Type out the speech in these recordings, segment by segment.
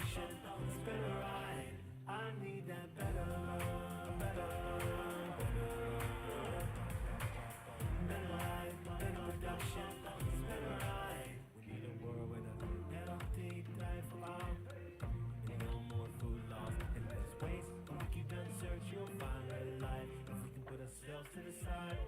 production, spin a ride. I need that better, better, better life, better production, spin a ride. We need a world with a healthy diet for all. No more food loss and less waste. When we keep done search, you'll find real life. If we can put ourselves to the side.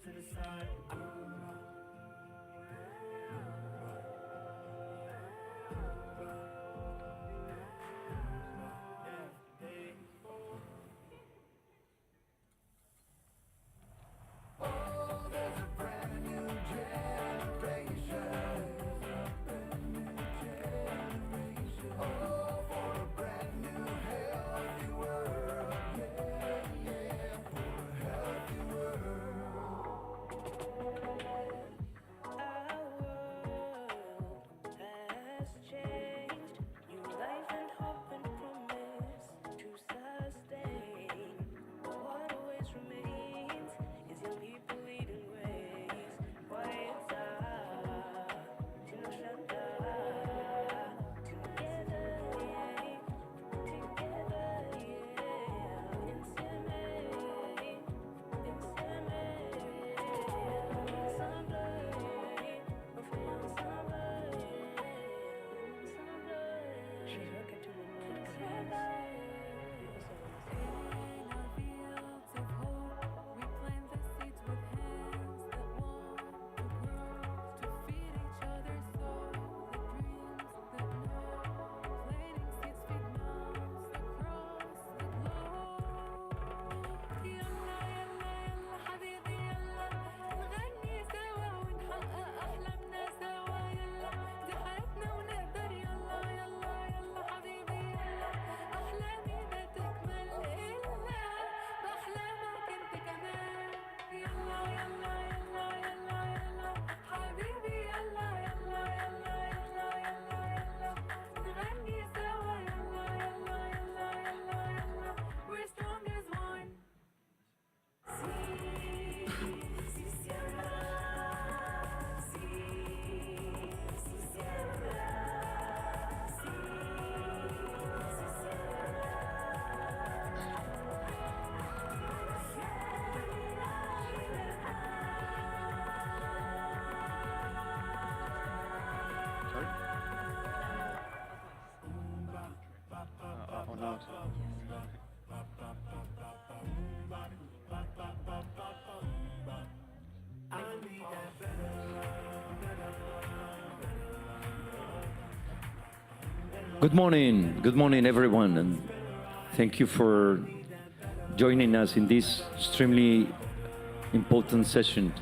To the side. loud. Good morning, everyone, and thank you for joining us in this extremely important session.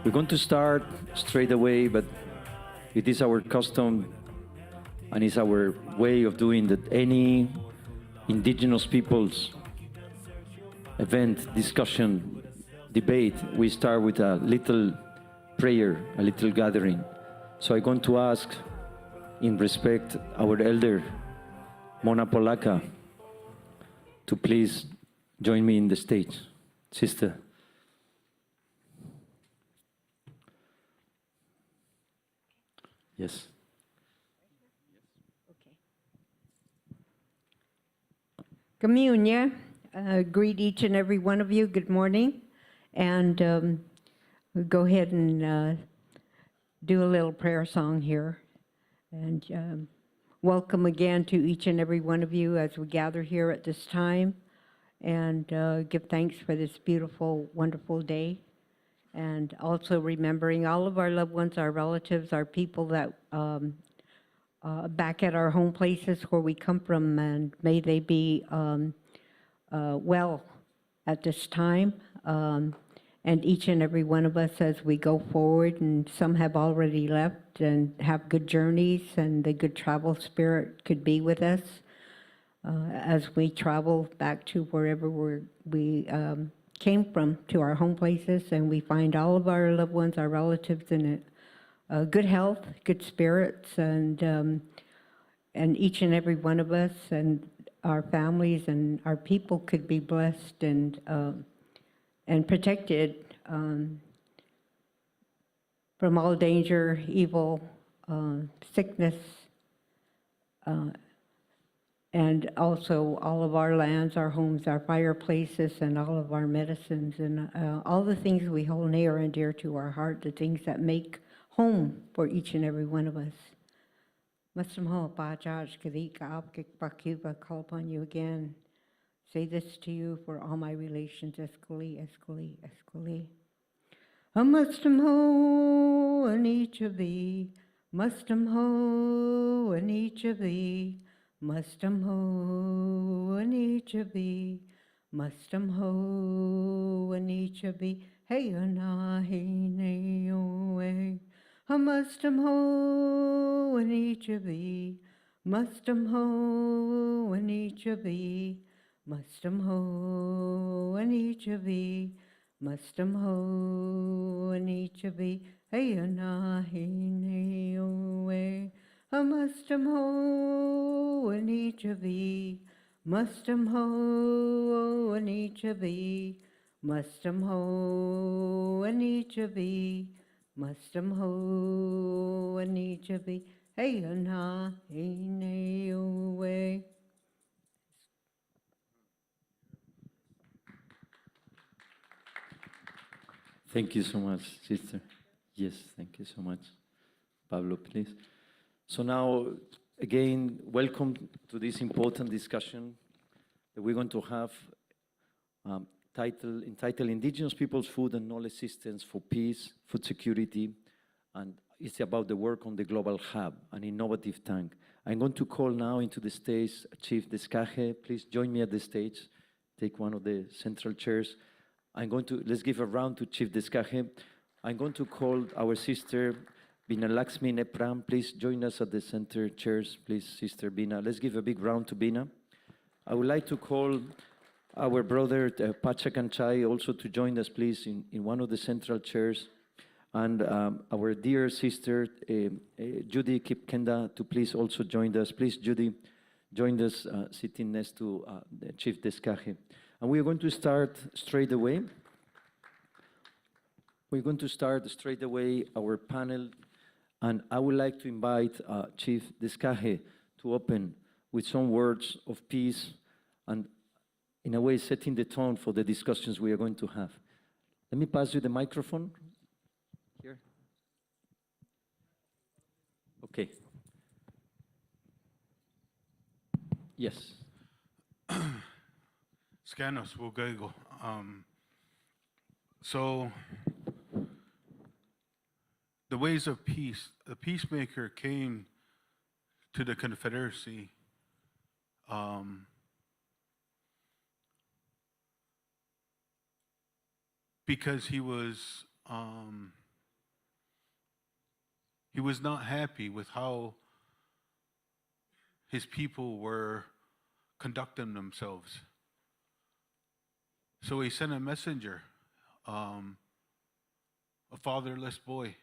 We're going to start straight away, but it is our custom and it's our way of doing that any Indigenous peoples event, discussion, debate, we start with a little prayer, a little gathering. So I'm going to ask, in respect, our elder, Mona Polaka, to please join me in the stage. Sister. Yes. Okay. Communia, greet each and every one of you. Good morning. And we'll go ahead and do a little prayer song here. And welcome again to each and every one of you as we gather here at this time and give thanks for this beautiful, wonderful day. And also remembering all of our loved ones, our relatives, our people that back at our home places where we come from, and may they be well at this time. And each and every one of us as we go forward, and some have already left, and have good journeys, and the good travel spirit could be with us as we travel back to wherever we came from, to our home places, and we find all of our loved ones, our relatives, in good health, good spirits, and each and every one of us and our families and our people could be blessed and protected from all danger, evil, sickness, and also all of our lands, our homes, our fireplaces, and all of our medicines, and all the things we hold near and dear to our heart, the things that make home for each and every one of us. Call upon you again. Say this to you for all my relations. Escali. A mustum ho in each of thee, mustum ho in each of thee, mustum ho in each of thee, mustum ho in each of thee. Hey na hey ne o eh. A mustum ho in each of thee, mustum ho in each of thee, mustum ho in each of thee, mustum ho in each of thee. Hey na hey ne o eh. A mustum ho in each of thee, mustum ho in each of thee, mustum ho in each of thee, mustum ho in each of thee. Hey na hey ne o eh. Thank you so much, sister. Yes, thank you so much. Pablo, please. So now, again, welcome to this important discussion that we're going to have entitled Indigenous Peoples' Food and Knowledge Systems for Peace, Food Security, and it's about the work on the Global Hub, an innovative tank. I'm going to call now into the stage Chief Descaje. Please join me at the stage. Take one of the central chairs. Let's give a round to Chief Descaje. I'm going to call our sister, Bina Laxmi Nepram. Please join us at the center chairs, please, Sister Bina. Let's give a big round to Bina. I would like to call our brother, Pachakanchai, also to join us, please, in one of the central chairs. And our dear sister, Judy Kipkenda, to please also join us. Please, Judy, join us sitting next to the Chief Descaje. And we are going to start straight away. We're going to start straight away our panel. And I would like to invite Chief Descaje to open with some words of peace and, in a way, setting the tone for the discussions we are going to have. Let me pass you the microphone. Here. Okay. Yes. Scanos, Wogego. So, the ways of peace, the peacemaker came to the Confederacy because he was not happy with how his people were conducting themselves. So he sent a messenger, a fatherless boy.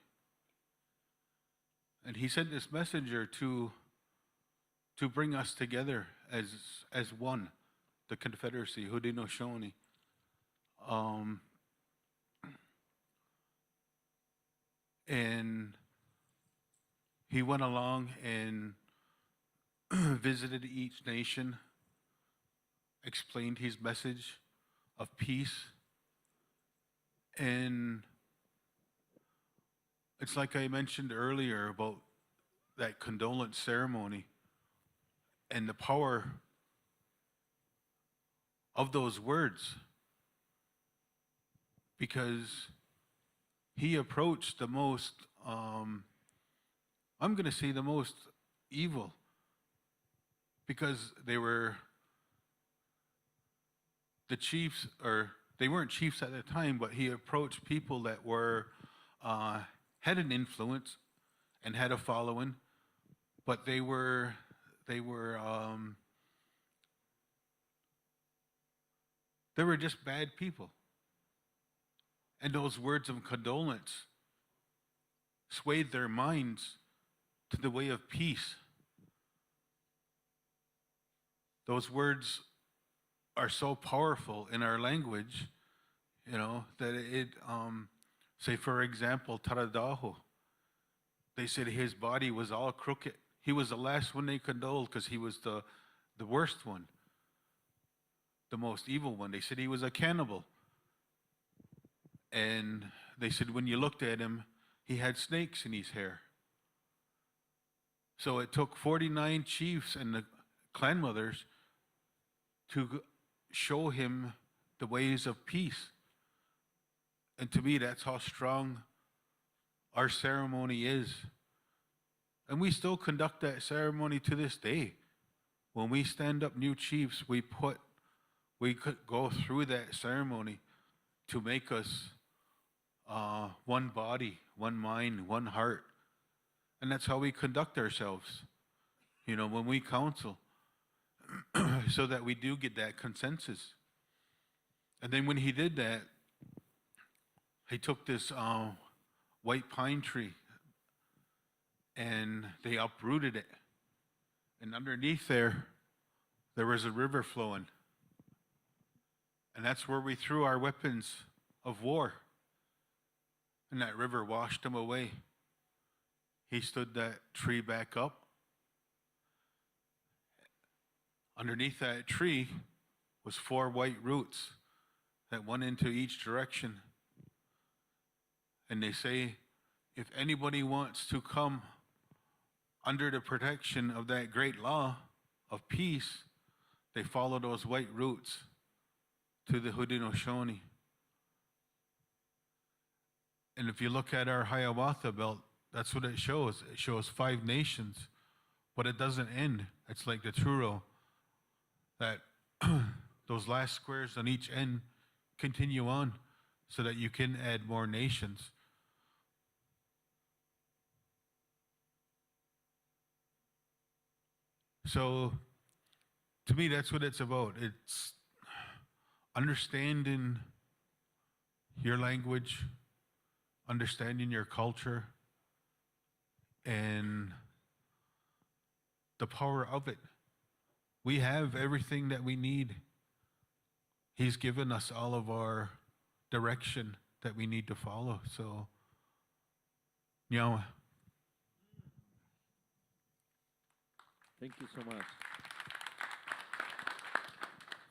And he sent this messenger to bring us together as one, the Confederacy, Haudenosaunee. And he went along and visited each nation, explained his message of peace. And it's like I mentioned earlier about that condolence ceremony and the power of those words, because he approached the most, I'm going to say the most evil, because they were the chiefs, or they weren't chiefs at the time, but he approached people that were, had an influence and had a following, but they were just bad people. And those words of condolence swayed their minds to the way of peace. Those words are so powerful in our language, you know, that it, say for example, Taradaho, they said his body was all crooked. He was the last one they condoled because he was the worst one, the most evil one. They said he was a cannibal. And they said when you looked at him, he had snakes in his hair. So it took 49 chiefs and the clan mothers to show him the ways of peace. And to me, that's how strong our ceremony is. And we still conduct that ceremony to this day. When we stand up new chiefs, we could go through that ceremony to make us one body, one mind, one heart. And that's how we conduct ourselves, you know, when we counsel, so that we do get that consensus. And then when he did that, he took this white pine tree and they uprooted it. And underneath there was a river flowing. And that's where we threw our weapons of war. And that river washed him away. He stood that tree back up. Underneath that tree was 4 white roots that went into each direction. And they say, if anybody wants to come under the protection of that great law of peace, they follow those white roots to the Haudenosaunee. And if you look at our Hiawatha belt, that's what it shows. It shows 5 nations, but it doesn't end. It's like the Truro, that those last squares on each end continue on so that you can add more nations. So, to me, that's what it's about. It's understanding your language, understanding your culture, and the power of it. We have everything that we need. He's given us all of our direction that we need to follow. So, Nyawa. Thank you so much.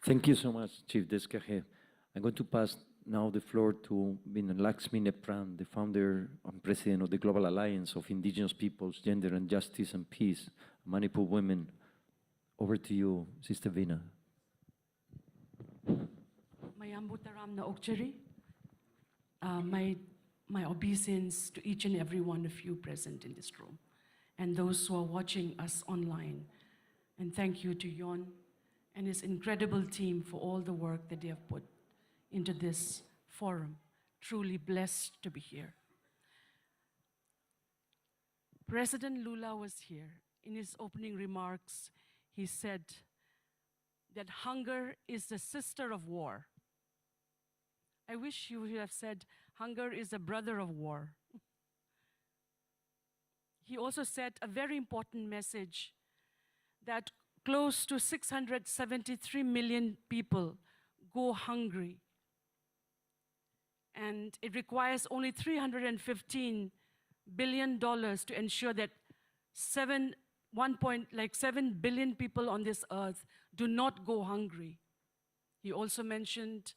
Thank you so much, Chief Descaje. I'm going to pass now the floor to Lakshmi Nepran, the founder and president of the Global Alliance of Indigenous Peoples, Gender and Justice and Peace, Manipur Women Over to you, Sister Vina. Mayambutaram na okchari. My obeisance to each and every one of you present in this room and those who are watching us online. And thank you to Yon and his incredible team for all the work that they have put into this forum. Truly blessed to be here. President Lula was here. In his opening remarks, he said that hunger is the sister of war. I wish you would have said hunger is the brother of war. He also said a very important message that close to 673 million people go hungry. And it requires only $315 billion to ensure that 7 billion people on this earth do not go hungry. He also mentioned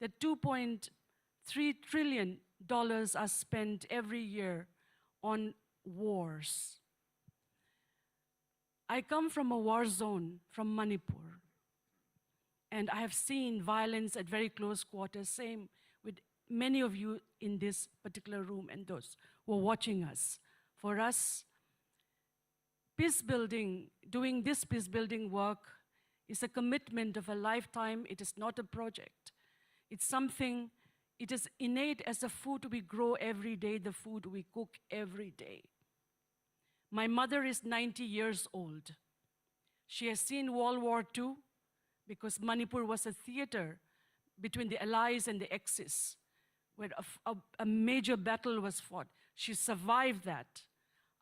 that $2.3 trillion are spent every year on wars. I come from a war zone, from Manipur, and I have seen violence at very close quarters, same with many of you in this particular room and those who are watching us. For us, peace building, doing this peace building work is a commitment of a lifetime. It is not a project. It's something, it is innate as the food we grow every day, the food we cook every day. My mother is 90 years old. She has seen World War II because Manipur was a theater between the Allies and the Axis, where a major battle was fought. She survived that.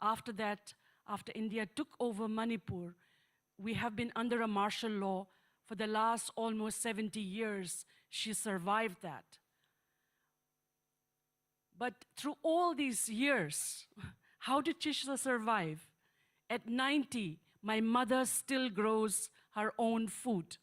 After that, after India took over Manipur, we have been under a martial law for the last almost 70 years. She survived that. But through all these years, how did she survive? At 90, my mother still grows her own food.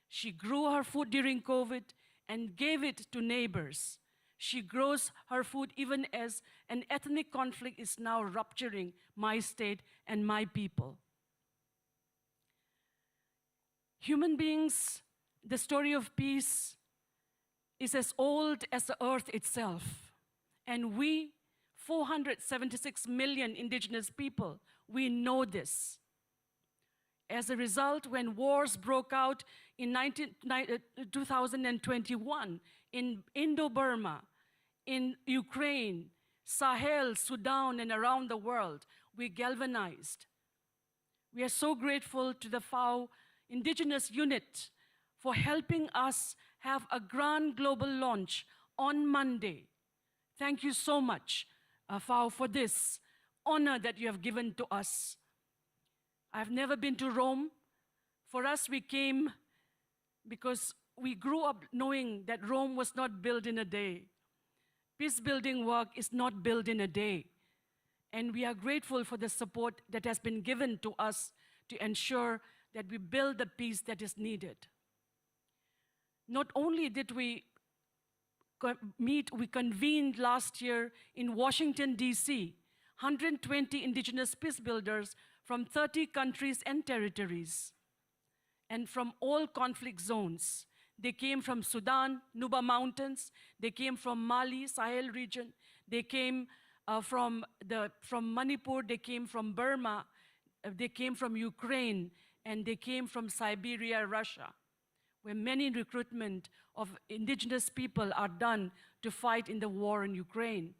She grew her food during COVID and gave it to neighbors. She grows her food even as an ethnic conflict is now rupturing my state and my people. Human beings, the story of peace is as old as the earth itself. And we, 476 million indigenous people, we know this. As a result, when wars broke out in 2021 in Indo-Burma, in Ukraine, Sahel, Sudan, and around the world, we galvanized. We are so grateful to the FAO Indigenous Unit for helping us have a grand global launch on Monday. Thank you so much, FAO, for this honor that you have given to us. I've never been to Rome. For us, we came because we grew up knowing that Rome was not built in a day. Peace-building work is not built in a day. And we are grateful for the support that has been given to us to ensure that we build the peace that is needed. Not only did we meet, we convened last year in Washington, D.C., 120 indigenous peace builders from 30 countries and territories, and from all conflict zones. They came from Sudan, Nuba Mountains. They came from Mali, Sahel region. They came from Manipur. They came from Burma. They came from Ukraine. And they came from Siberia, Russia, where many recruitment of indigenous people are done to fight in the war in Ukraine.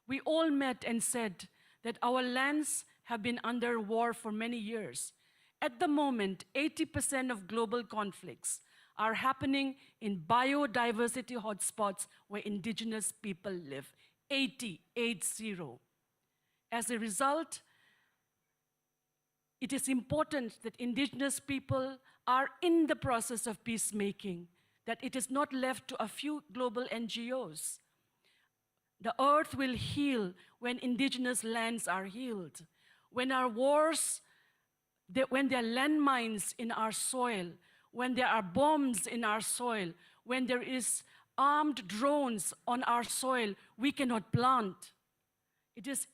We all met and said that our lands have been under war for many years. At the moment, 80% of global conflicts are happening in biodiversity hotspots where indigenous people live. 80. As a result, it is important that indigenous people are in the process of peacemaking, that it is not left to a few global NGOs. The earth will heal when indigenous lands are healed. When our wars, when there are landmines in our soil, when there are bombs in our soil, when there is armed drones on our soil, we cannot plant. It is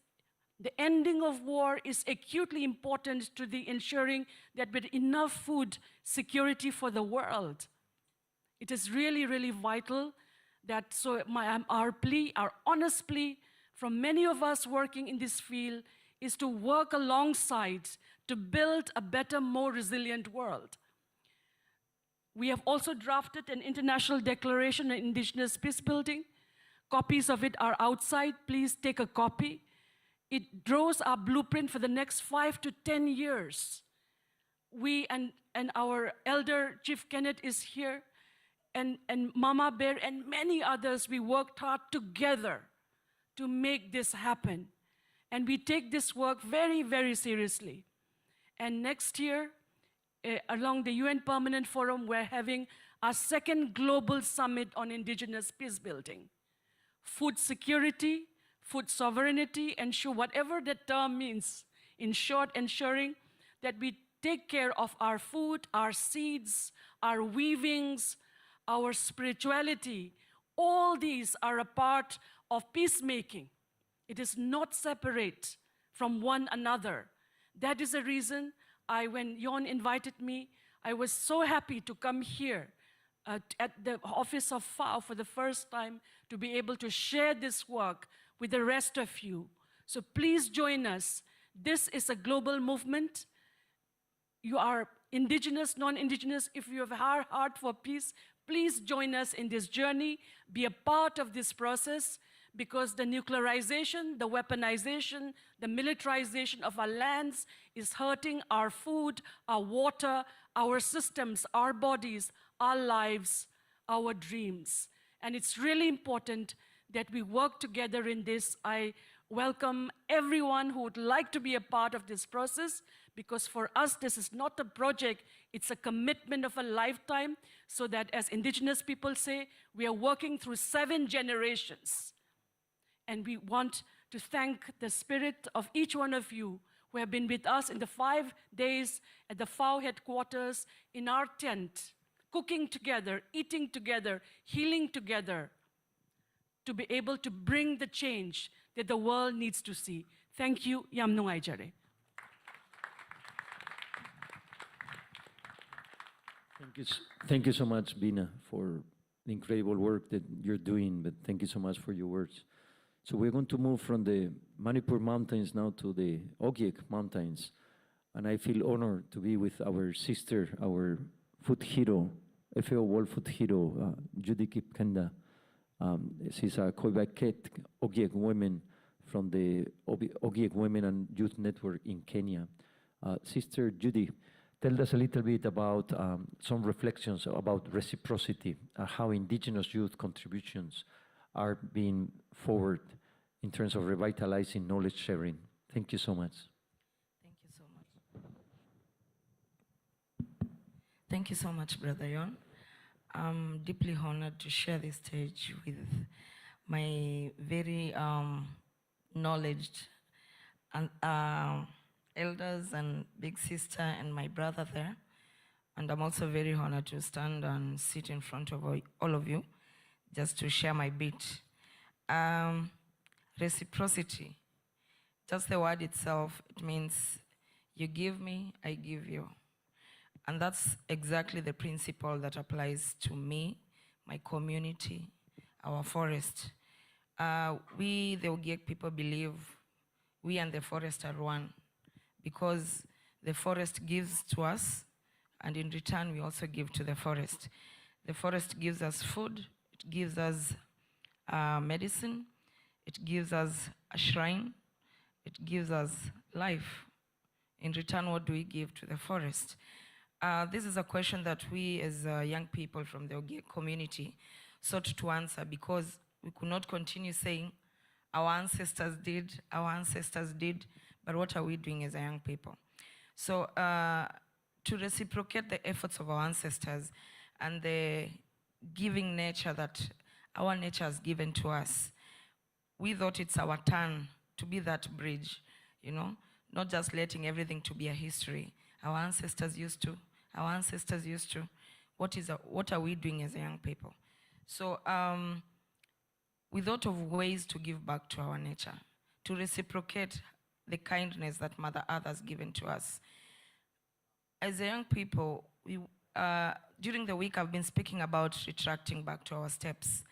The ending of war is acutely important to the ensuring that with enough food security for the world. It is really, really vital that our plea, our honest plea from many of us working in this field is to work alongside to build a better, more resilient world. We have also drafted an international declaration on indigenous peace building. Copies of it are outside. Please take a copy. It draws our blueprint for the next 5 to 10 years. We and our elder, Chief Kenneth, is here, and Mama Bear and many others, we worked hard together to make this happen. And we take this work very, very seriously. And next year, along the UN Permanent Forum, we're having our second global summit on indigenous peace building. Food security, food sovereignty, ensure whatever that term means. In short, ensuring that we take care of our food, our seeds, our weavings, our spirituality. All these are a part of peacemaking. It is not separate from one another. That is the reason when Jon invited me, I was so happy to come here at the office of FAO for the first time to be able to share this work with the rest of you. So please join us. This is a global movement. You are indigenous, non-indigenous. If you have a heart for peace, please join us in this journey. Be a part of this process, because the nuclearization, the weaponization, the militarization of our lands is hurting our food, our water, our systems, our bodies, our lives, our dreams. And it's really important that we work together in this. I welcome everyone who would like to be a part of this process, because for us, this is not a project, it's a commitment of a lifetime, so that, as indigenous people say, we are working through 7 generations. And we want to thank the spirit of each one of you who have been with us in the 5 days at the FAO headquarters, in our tent, cooking together, eating together, healing together, to be able to bring the change that the world needs to see. Thank you. Yam nungai jare. Thank you so much, Bina, for the incredible work that you're doing, but thank you so much for your words. So we're going to move from the Manipur Mountains now to the Ogiek Mountains. And I feel honored to be with our sister, our food hero, FAO World Food Hero, Judy Kipkenda. She's a Koibaket Ogiek woman from the Ogiek Women and Youth Network in Kenya. Sister Judy, tell us a little bit about some reflections about reciprocity, how indigenous youth contributions are being forward in terms of revitalizing knowledge sharing. Thank you so much. Thank you so much. Thank you so much, Brother Jon. I'm deeply honored to share this stage with my very knowledged and elders and big sister and my brother there. And I'm also very honored to stand and sit in front of all of you just to share my bit. Reciprocity, just the word itself, it means you give me, I give you. And that's exactly the principle that applies to me, my community, our forest. We, the Ogiek people, believe we and the forest are one, because the forest gives to us, and in return, we also give to the forest. The forest gives us food, it gives us medicine, it gives us a shrine, it gives us life. In return, what do we give to the forest? This is a question that we as young people from the Ogiek community sought to answer, because we could not continue saying, our ancestors did, but what are we doing as a young people? So to reciprocate the efforts of our ancestors and the giving nature that our nature has given to us, we thought it's our turn to be that bridge, you know, not just letting everything to be a history. Our ancestors used to. What are we doing as a young people? So we thought of ways to give back to our nature, to reciprocate the kindness that Mother Earth has given to us. As a young people, during the week I've been speaking about retracting back to our steps.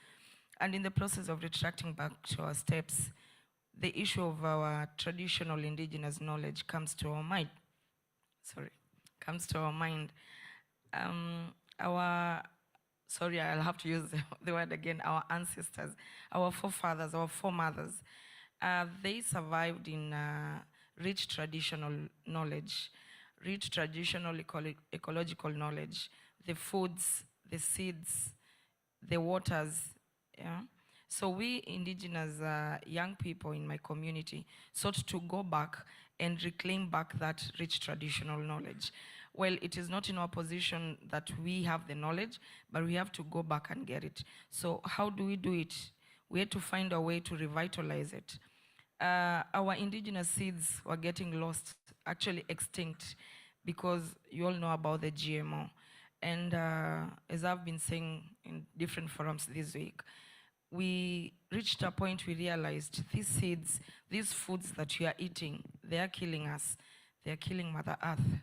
And in the process of retracting back to our steps, the issue of our traditional indigenous knowledge comes to our mind. I'll have to use the word again, our ancestors, our forefathers, our foremothers, they survived in rich traditional knowledge, rich traditional ecological knowledge, the foods, the seeds, the waters, yeah? So we indigenous young people in my community sought to go back and reclaim back that rich traditional knowledge. Well, it is not in our position that we have the knowledge, but we have to go back and get it. So how do we do it? We had to find a way to revitalize it. Our indigenous seeds were getting lost, actually extinct, because you all know about the GMO. And as I've been saying in different forums this week, we reached a point we realized these seeds, these foods that we are eating, they are killing us. They are killing Mother Earth.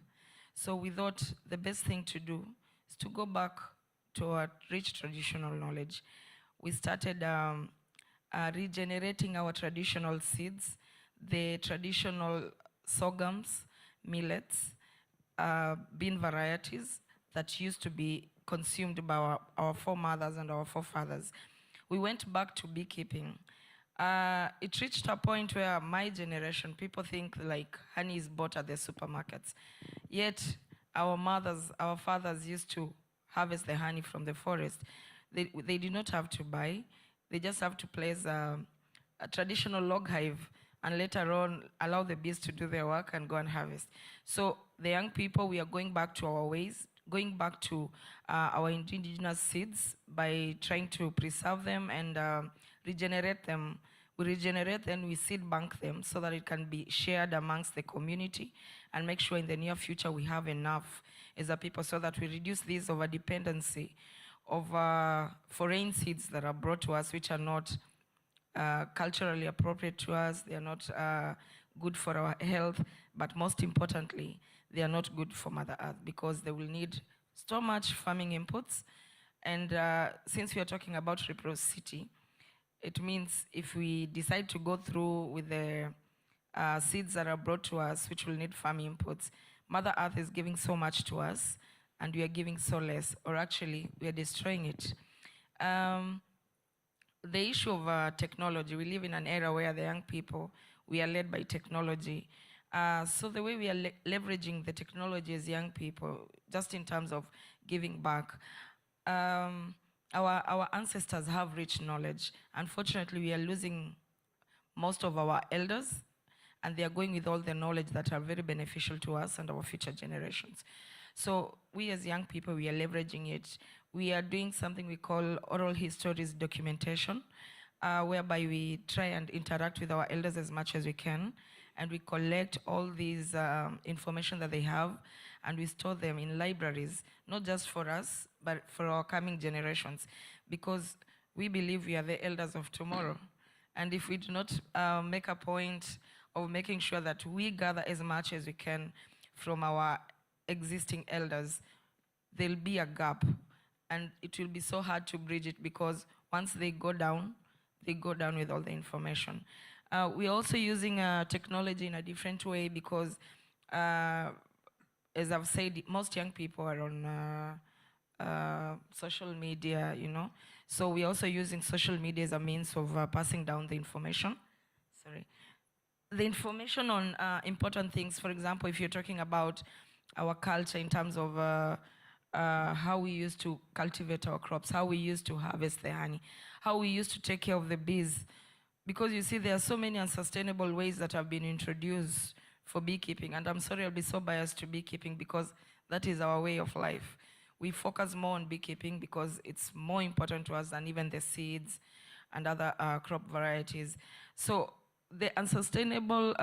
So we thought the best thing to do is to go back to our rich traditional knowledge. We started regenerating our traditional seeds, the traditional sorghums, millets, bean varieties that used to be consumed by our foremothers and our forefathers. We went back to beekeeping. It reached a point where my generation, people think like honey is bought at the supermarkets. Yet our mothers, our fathers used to harvest the honey from the forest. They did not have to buy. They just have to place a traditional log hive and later on allow the bees to do their work and go and harvest. So the young people, we are going back to our ways, going back to our indigenous seeds by trying to preserve them and regenerate them. We regenerate and we seed bank them so that it can be shared amongst the community and make sure in the near future we have enough as a people so that we reduce this over dependency of foreign seeds that are brought to us which are not culturally appropriate to us, they are not good for our health, but most importantly, they are not good for Mother Earth because they will need so much farming inputs. And since we are talking about reciprocity, it means if we decide to go through with the seeds that are brought to us, which will need farm inputs, Mother Earth is giving so much to us, and we are giving so less, or actually, we are destroying it. The issue of technology, we live in an era where the young people, we are led by technology. So the way we are leveraging the technology as young people, just in terms of giving back, our ancestors have rich knowledge. Unfortunately, we are losing most of our elders, and they are going with all the knowledge that are very beneficial to us and our future generations. So we as young people, we are leveraging it. We are doing something we call oral histories documentation, whereby we try and interact with our elders as much as we can, and we collect all these information that they have, and we store them in libraries, not just for us, but for our coming generations, because we believe we are the elders of tomorrow. And if we do not make a point of making sure that we gather as much as we can from our existing elders, there'll be a gap. And it will be so hard to bridge it because once they go down with all the information. We're also using technology in a different way because, as I've said, most young people are on social media, you know. So we're also using social media as a means of passing down the information. The information on important things, for example, if you're talking about our culture in terms of how we used to cultivate our crops, how we used to harvest the honey, how we used to take care of the bees. Because you see, there are so many unsustainable ways that have been introduced for beekeeping. And I'm sorry, I'll be so biased to beekeeping because that is our way of life. We focus more on beekeeping because it's more important to us than even the seeds and other crop varieties. So the unsustainable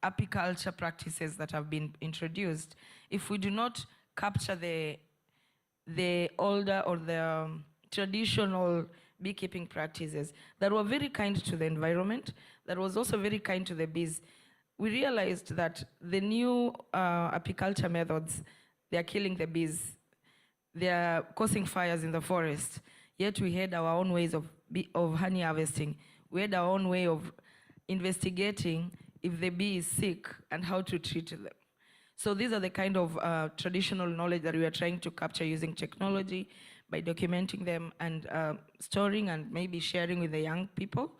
apiculture practices that have been introduced, if we do not capture the older or the traditional beekeeping practices that were very kind to the environment, that was also very kind to the bees, we realized that the new apiculture methods, they are killing the bees. They are causing fires in the forest. Yet we had our own ways of honey harvesting. We had our own way of investigating if the bee is sick and how to treat them. So these are the kind of traditional knowledge that we are trying to capture using technology by documenting them and storing and maybe sharing with the young people,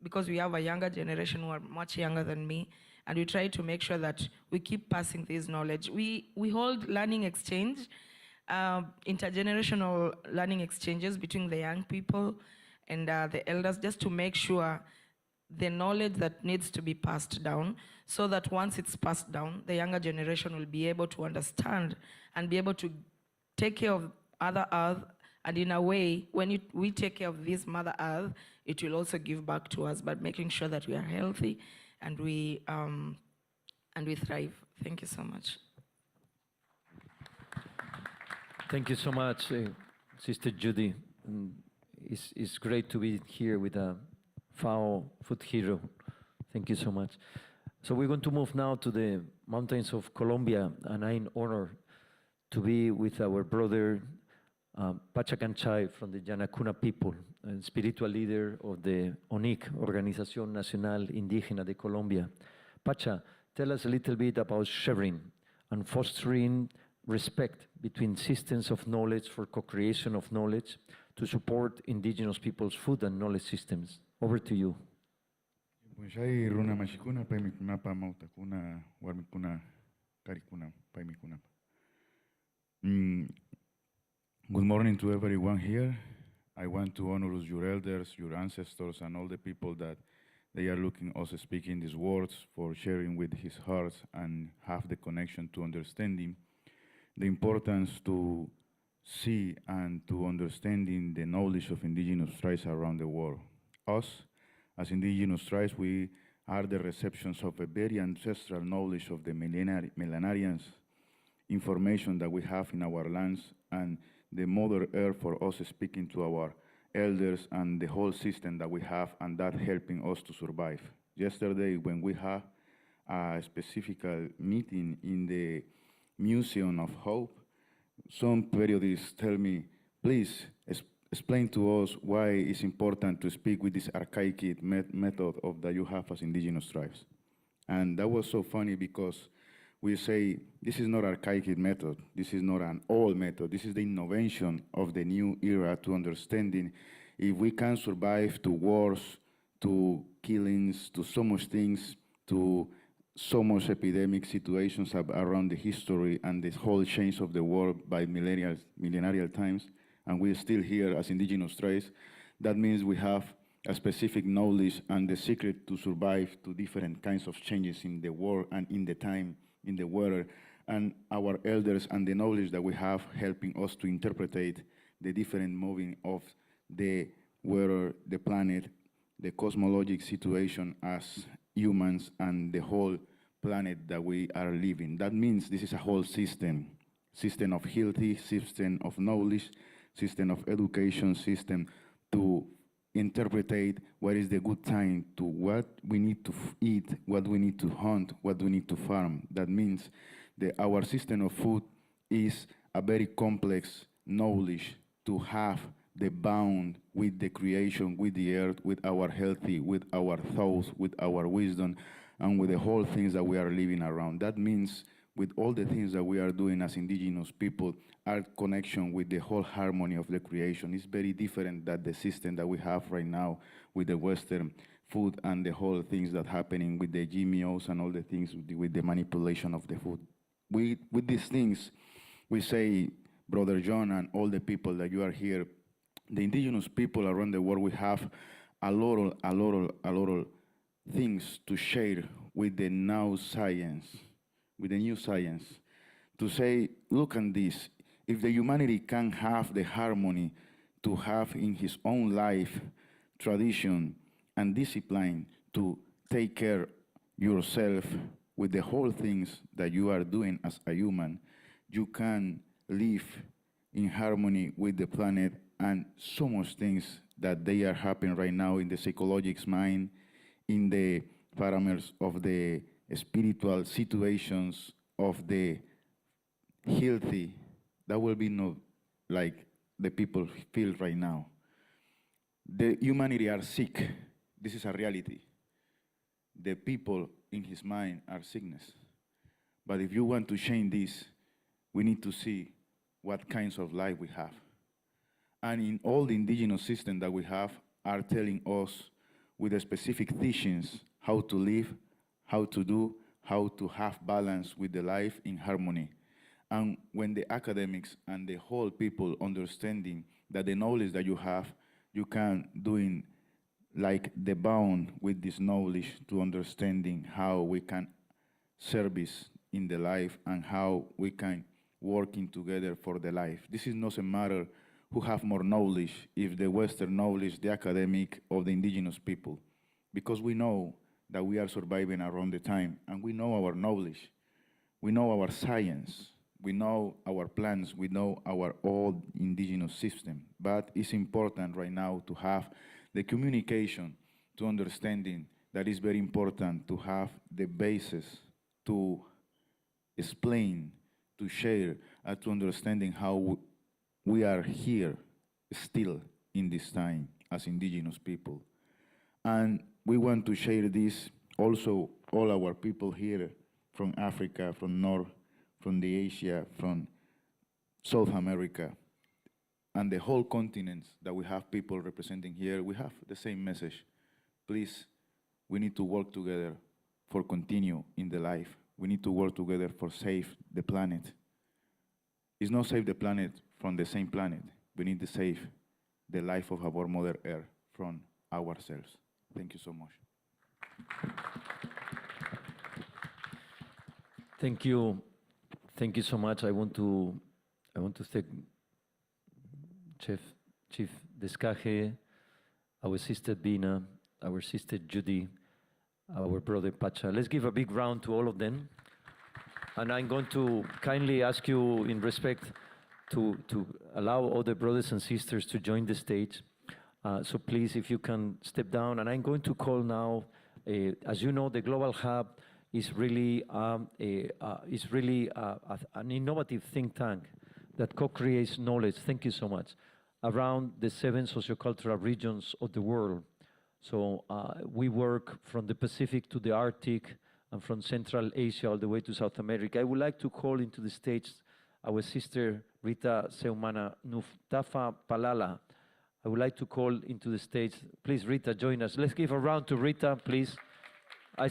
because we have a younger generation who are much younger than me, and we try to make sure that we keep passing this knowledge. We hold learning exchange, intergenerational learning exchanges between the young people and the elders, just to make sure the knowledge that needs to be passed down, so that once it's passed down, the younger generation will be able to understand and be able to take care of Other Earth, and in a way, when we take care of this Mother Earth, it will also give back to us by making sure that we are healthy and we thrive. Thank you so much. Thank you so much, Sister Judy. It's great to be here with a FAO food hero. Thank you so much. So we're going to move now to the mountains of Colombia, and I'm honored to be with our brother Pacha Kanchay from the Yanacuna people, and spiritual leader of the ONIC, Organización Nacional Indígena de Colombia. Pacha, tell us a little bit about sharing and fostering respect between systems of knowledge for co-creation of knowledge to support indigenous people's food and knowledge systems. Over to you. Punjai runa mashikuna paimikunapa mautakuna warmikuna karikuna paimikunapa. Good morning to everyone here. I want to honor your elders, your ancestors, and all the people that they are looking us speaking these words for sharing with his heart and have the connection to understanding the importance to see and to understanding the knowledge of indigenous tribes around the world. Us, as indigenous tribes, we are the receptions of a very ancestral knowledge of the millenarians, information that we have in our lands, and the Mother Earth for us speaking to our elders and the whole system that we have, and that helping us to survive. Yesterday, when we had a specific meeting in the Museum of Hope, some periodists tell me, please explain to us why it's important to speak with this archaic method of that you have as indigenous tribes. And that was so funny because we say, this is not archaic method, this is not an old method, this is the innovation of the new era to understanding if we can survive to wars, to killings, to so much things, to so much epidemic situations around the history and the whole change of the world by millennial times, and we're still here as indigenous tribes. That means we have a specific knowledge and the secret to survive to different kinds of changes in the world and in the time, in the weather, and our elders and the knowledge that we have helping us to interpret the different moving of the weather, the planet, the cosmologic situation as humans and the whole planet that we are living. That means this is a whole system of healthy, system of knowledge, system of education, system to interpret what is the good time, to what we need to eat, what we need to hunt, what we need to farm. That means that our system of food is a very complex knowledge to have the bound with the creation, with the earth, with our healthy, with our thoughts, with our wisdom, and with the whole things that we are living around. That means with all the things that we are doing as indigenous people, our connection with the whole harmony of the creation is very different than the system that we have right now with the Western food and the whole things that happening with the GMOs and all the things with the manipulation of the food. With these things, we say, Brother John and all the people that you are here, the indigenous people around the world, we have a lot of things to share with the new science, to say, look at this, if the humanity can have the harmony to have in his own life, tradition, and discipline to take care yourself with the whole things that you are doing as a human, you can live in harmony with the planet and so much things that they are happening right now in the psychological mind, in the parameters of the spiritual situations of the healthy, that will be not like the people feel right now. The humanity are sick. This is a reality. The people in his mind are sickness. But if you want to change this, we need to see what kinds of life we have. And in all the indigenous systems that we have are telling us with the specific teachings how to live, how to do, how to have balance with the life in harmony. And when the academics and the whole people understanding that the knowledge that you have, you can doing like the bound with this knowledge to understanding how we can service in the life and how we can working together for the life. This is not a matter who have more knowledge, if the Western knowledge, the academic, or the indigenous people, because we know that we are surviving around the time, and we know our knowledge, we know our science, we know our plans, we know our old indigenous system, but it's important right now to have the communication to understanding that is very important to have the basis to explain, to share, and to understanding how we are here still in this time as indigenous people. And we want to share this also all our people here from Africa, from North, from the Asia, from South America, and the whole continents that we have people representing here, we have the same message. Please, we need to work together for continue in the life. We need to work together for save the planet. It's not save the planet from the same planet. We need to save the life of our Mother Earth from ourselves. Thank you so much. Thank you. Thank you so much. I want to thank Chief Descaje, our sister Bina, our sister Judy, our brother Pacha. Let's give a big round to all of them. And I'm going to kindly ask you in respect to allow other brothers and sisters to join the stage. So please, if you can step down. And I'm going to call now, as you know, the Global Hub is really an innovative think tank that co-creates knowledge, thank you so much, around the 7 sociocultural regions of the world. So we work from the Pacific to the Arctic and from Central Asia all the way to South America. I would like to call into the stage our sister Rita Seumana Nuftafa Palala. I would like to call into the stage. Please, Rita, join us. Let's give a round to Rita, please. I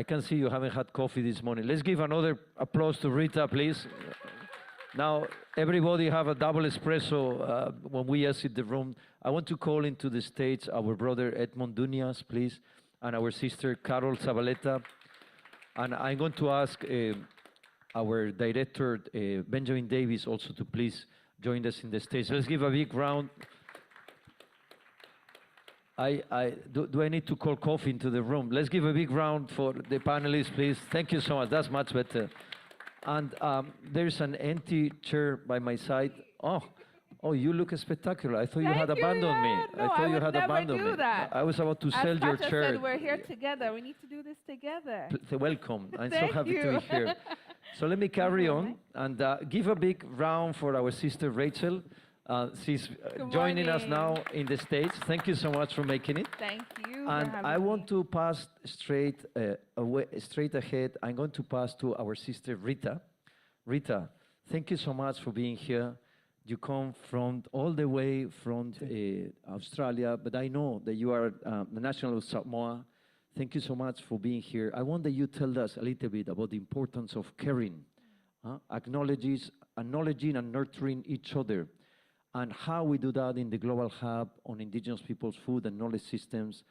can see you haven't had coffee this morning. Let's give another applause to Rita, please. Now, everybody have a double espresso when we exit the room. I want to call into the stage our brother Edmond Dunias, please, and our sister Carol Zabaleta. And I'm going to ask our director, Benjamin Davis, also to please join us in the stage. Let's give a big round. Do I need to call coffee into the room? Let's give a big round for the panelists, please. Thank you so much. That's much better. And there's an empty chair by my side. Oh, you look spectacular. I thought you had abandoned me. No, I thought you had abandoned me. That. I was about to sell As your Pacha chair. said, we're here together. We need to do this together. Welcome. I'm so Thank happy to you. be here. So let me carry on and give a big round for our sister Rachel. She's joining us now in the stage. Thank you so much for making it. Thank you. And I want to pass straight ahead. I'm going to pass to our sister Rita. Rita, thank you so much for being here. You come from all the way from Australia, but I know that you are the national of Samoa. Thank you so much for being here. I want that you tell us a little bit about the importance of caring, acknowledging and nurturing each other, and how we do that in the Global Hub on Indigenous Peoples' food and knowledge systems,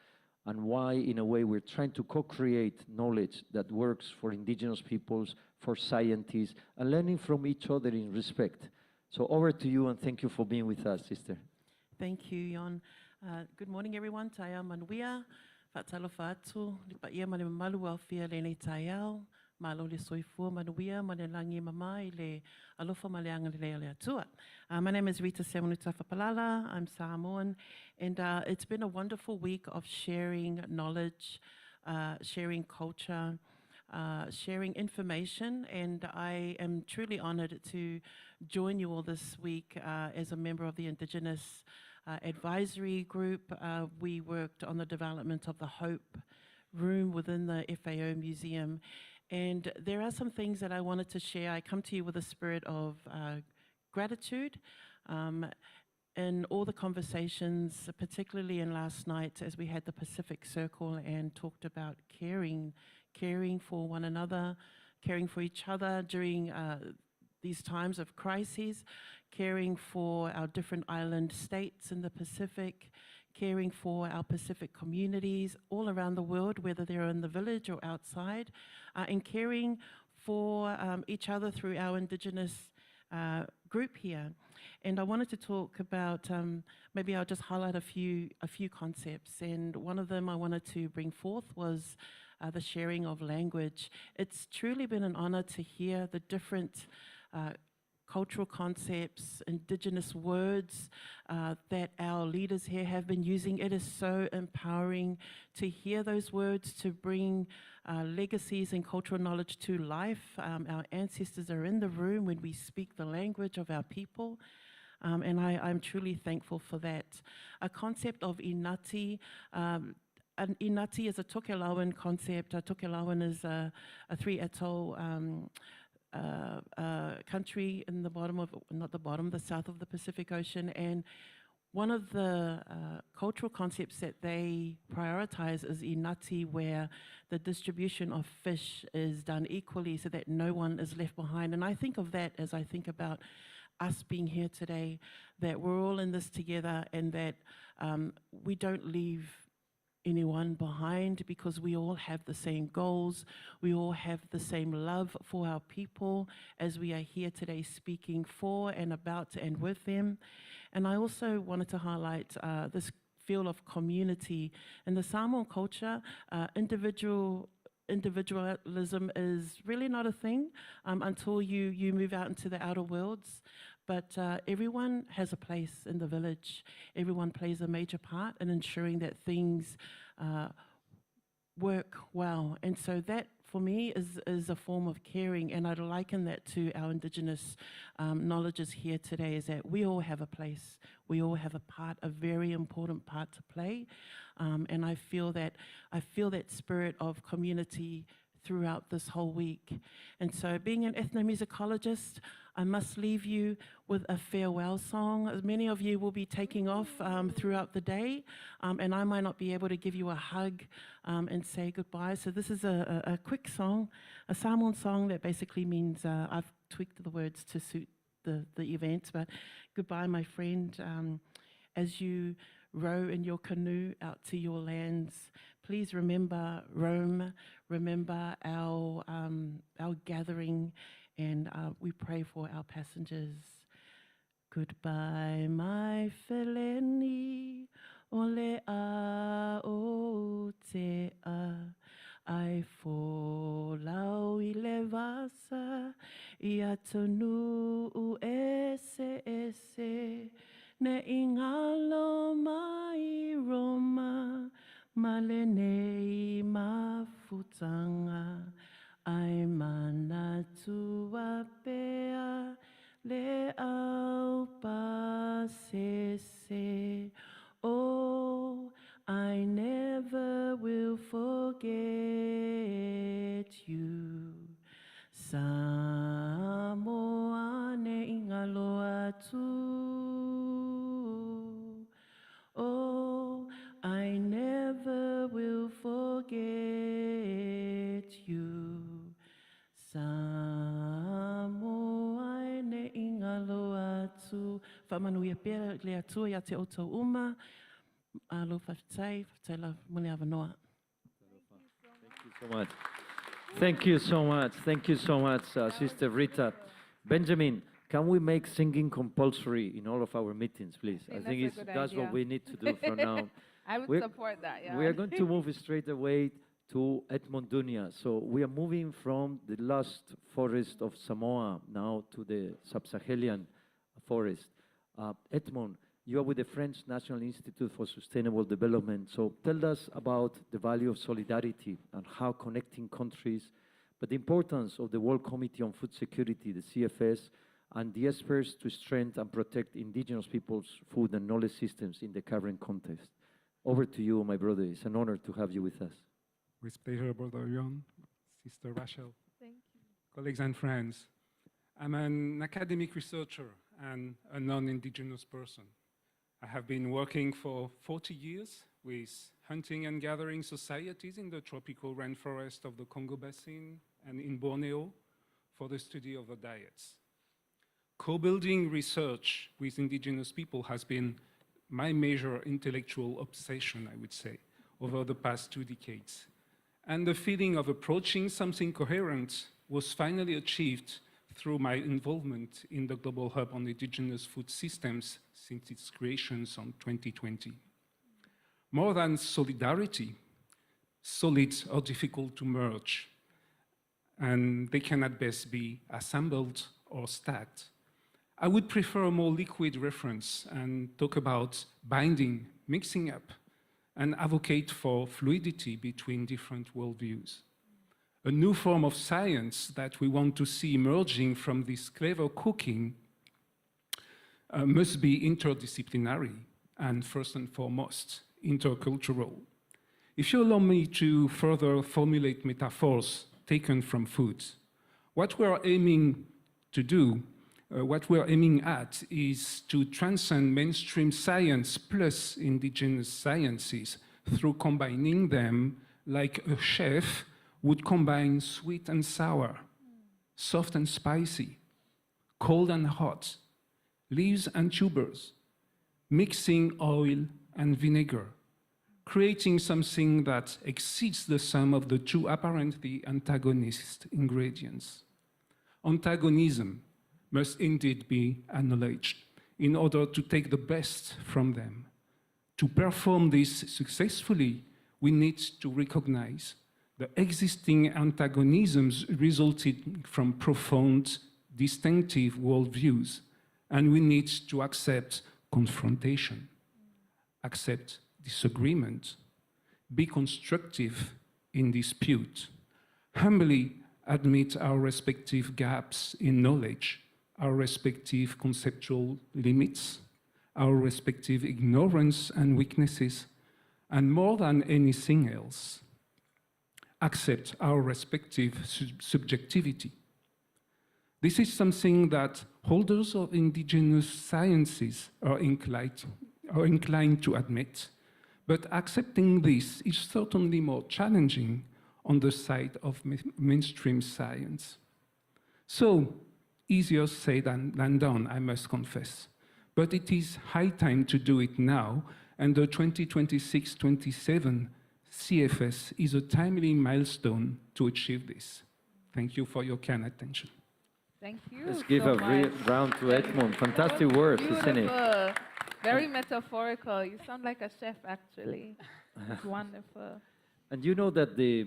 and why, in a way, we're trying to co-create knowledge that works for Indigenous peoples, for scientists, and learning from each other in respect. So over to you, and thank you for being with us, sister. Thank you, Jon. Good morning, everyone. Taya manuia, fatalofa atu, lipa ia mane malu au fia le nei tayao, malo le soifua manuia, mane langi mama ile alofa maleanga le atua. My name is Rita Semunutafapalala. I'm Samoan, and it's been a wonderful week of sharing knowledge sharing culture, sharing information, and I am truly honored to join you all this week as a member of the Indigenous Advisory Group. We worked on the development of the Hope Room within the FAO Museum, and there are some things that I wanted to share. I come to you with a spirit of gratitude. In all the conversations, particularly in last night as we had the Pacific Circle and talked about caring for one another, caring for each other during these times of crises, caring for our different island states in the Pacific, caring for our Pacific communities all around the world, whether they're in the village or outside, and caring for each other through our Indigenous group here. And I wanted to talk about, maybe I'll just highlight a few concepts. And one of them I wanted to bring forth was the sharing of language. It's truly been an honor to hear the different cultural concepts, Indigenous words that our leaders here have been using. It is so empowering to hear those words, to bring legacies and cultural knowledge to life. Our ancestors are in the room when we speak the language of our people. And I'm truly thankful for that. A concept of inati. An inati is a Tokelauan concept. Tokelauan is a three atoll country in the bottom of, not the bottom, the south of the Pacific Ocean. And one of the cultural concepts that they prioritize is inati, where the distribution of fish is done equally so that no one is left behind. And I think of that as I think about us being here today, that we're all in this together, and that we don't leave anyone behind, because we all have the same goals, we all have the same love for our people as we are here today speaking for and about and with them. And I also wanted to highlight this feel of community. In the Samoan culture, individualism is really not a thing until you move out into the outer worlds. But everyone has a place in the village. Everyone plays a major part in ensuring that things work well. And so that, for me, is a form of caring. And I'd liken that to our Indigenous knowledges here today, is that we all have a place. We all have a part, a very important part to play. And I feel that spirit of community throughout this whole week. And so, being an ethnomusicologist, I must leave you with a farewell song. As many of you will be taking off throughout the day, and I might not be able to give you a hug and say goodbye. So this is a quick song, a Samoan song that basically means, I've tweaked the words to suit the event, but goodbye, my friend. As you row in your canoe out to your lands, please remember Rome, remember our gathering, and we pray for our passengers. Goodbye, my feleni, ole a o te a, ai fo lau I le vasa, I atonu u ese ese, ne ingalo mai Roma, Malene mafutanga, ai mana tua pea, le au pasese. Oh, I never will forget you. Samoa ne ingaloa tu. Oh, I never will forget you. Samoa ne ingaloa tu. Whamanuia pera le atua ia te oto uma. Alo whawhitai la mune avanoa. Thank you so much. Thank you so much. Thank you so much, Sister Rita. Benjamin, can we make singing compulsory in all of our meetings, please? I think that's what we need to do for now. I would support that, yeah. We are going to move straight away to Edmondunia. So we are moving from the lost forest of Samoa now to the sub-Saharan forest. Edmond, You are with the French National Institute for Sustainable Development. So tell us about the value of solidarity and how connecting countries, but the importance of the World Committee on Food Security, the CFS, and the experts to strengthen and protect indigenous peoples' food and knowledge systems in the current context. Over to you, my brother. It's an honor to have you with us. With pleasure, Brother Jon, Sister Rachel, Thank you. colleagues and friends. I'm an academic researcher and a non-indigenous person. I have been working for 40 years with hunting and gathering societies in the tropical rainforest of the Congo Basin and in Borneo for the study of the diets. Co-building research with indigenous people has been my major intellectual obsession, I would say, over the past 2 decades. And the feeling of approaching something coherent was finally achieved through my involvement in the Global Hub on Indigenous Food Systems since its creation in 2020. More than solidarity, solids are difficult to merge, and they can at best be assembled or stacked. I would prefer a more liquid reference and talk about binding, mixing up, and advocate for fluidity between different worldviews. A new form of science that we want to see emerging from this clever cooking must be interdisciplinary and first and foremost intercultural. If you allow me to further formulate metaphors taken from food, what we are aiming to do, what we are aiming at is to transcend mainstream science plus indigenous sciences through combining them like a chef would combine sweet and sour, soft and spicy, cold and hot, leaves and tubers, mixing oil and vinegar, creating something that exceeds the sum of the two apparently antagonist ingredients. Antagonism must indeed be acknowledged in order to take the best from them. To perform this successfully, we need to recognize the existing antagonisms resulting from profound, distinctive worldviews, and we need to accept confrontation, accept disagreement, be constructive in dispute, humbly admit our respective gaps in knowledge, our respective conceptual limits, our respective ignorance and weaknesses, and more than anything else, accept our respective subjectivity. This is something that holders of indigenous sciences are inclined to admit, but accepting this is certainly more challenging on the side of mainstream science. So, easier said than done, I must confess. But it is high time to do it now, and the 2026-27 CFS is a timely milestone to achieve this. Thank you for your kind attention. Thank you. Let's give so a much. round to Edmond. Fantastic words, isn't it? Beautiful. Very metaphorical. You sound like a chef, actually. It's wonderful. And you know that a